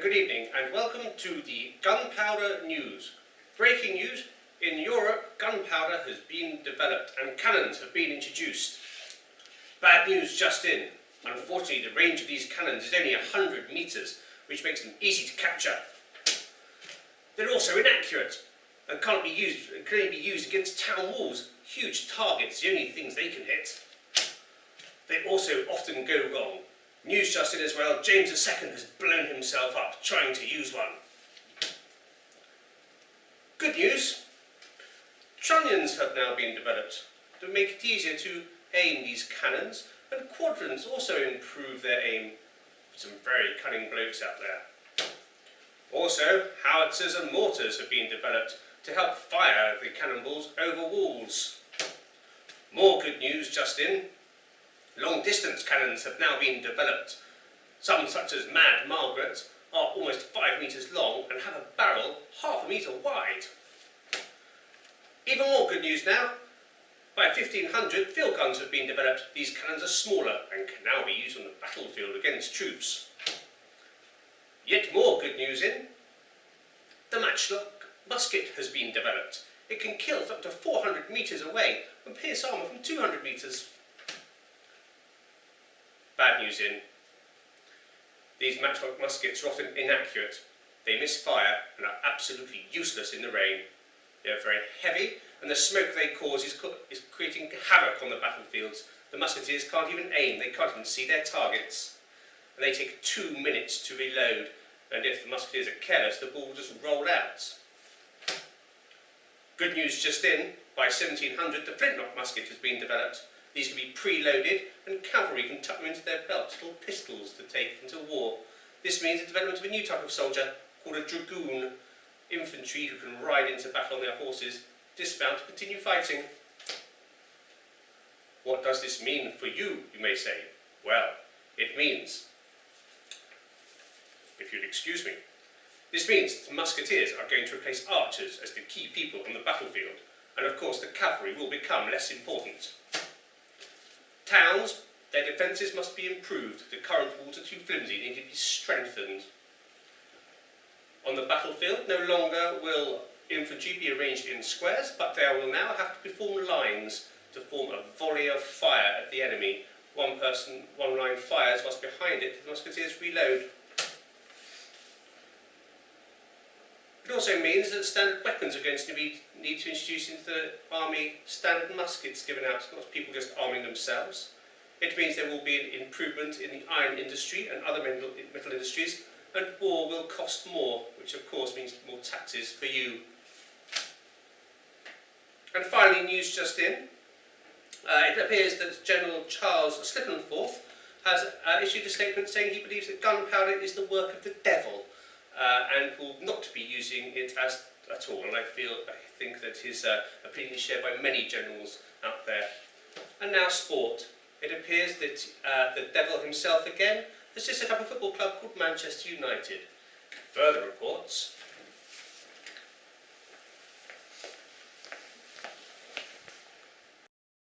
Good evening and welcome to the Gunpowder News. Breaking news: in Europe, gunpowder has been developed and cannons have been introduced. Bad news just in. Unfortunately, the range of these cannons is only 100 metres, which makes them easy to capture. They're also inaccurate and can only be used against town walls. Huge targets, the only things they can hit. They also often go wrong. News just in as well: James II has blown himself up trying to use one. Good news: trunnions have now been developed to make it easier to aim these cannons, and quadrants also improve their aim. Some very cunning blokes out there. Also, howitzers and mortars have been developed to help fire the cannonballs over walls. More good news just in: long-distance cannons have now been developed. Some, such as Mad Margaret, are almost 5 metres long and have a barrel half a metre wide. Even more good news now: by 1500, field guns have been developed. These cannons are smaller and can now be used on the battlefield against troops. Yet more good news in: the matchlock musket has been developed. It can kill up to 400 metres away and pierce armour from 200 metres. Bad news in: these matchlock muskets are often inaccurate. They misfire and are absolutely useless in the rain. They are very heavy, and the smoke they cause is creating havoc on the battlefields. The musketeers can't even aim, they can't even see their targets. And they take 2 minutes to reload, and if the musketeers are careless, the ball will just roll out. Good news just in: by 1700, the flintlock musket has been developed. These can be preloaded, and cavalry can tuck them into their belts, little pistols to take into war. This means the development of a new type of soldier called a dragoon, infantry who can ride into battle on their horses, dismount and continue fighting. What does this mean for you, you may say? Well, it means, if you'll excuse me, this means the musketeers are going to replace archers as the key people on the battlefield, and of course the cavalry will become less important. Towns, their defences must be improved. The current walls are too flimsy, they need to be strengthened. On the battlefield, no longer will infantry be arranged in squares, but they will now have to form lines to form a volley of fire at the enemy. One line fires whilst behind it the musketeers reload. It also means that standard weapons are going to need to introduce into the army standard muskets given out, not people just arming themselves. It means there will be an improvement in the iron industry and other metal industries, and war will cost more, which of course means more taxes for you. And finally, news just in: it appears that General Charles Slippenforth has issued a statement saying he believes that gunpowder is the work of the devil, and will not be using it at all. And I think that his opinion is shared by many generals out there. And now sport. It appears that the devil himself again has just set up a football club called Manchester United. Further reports: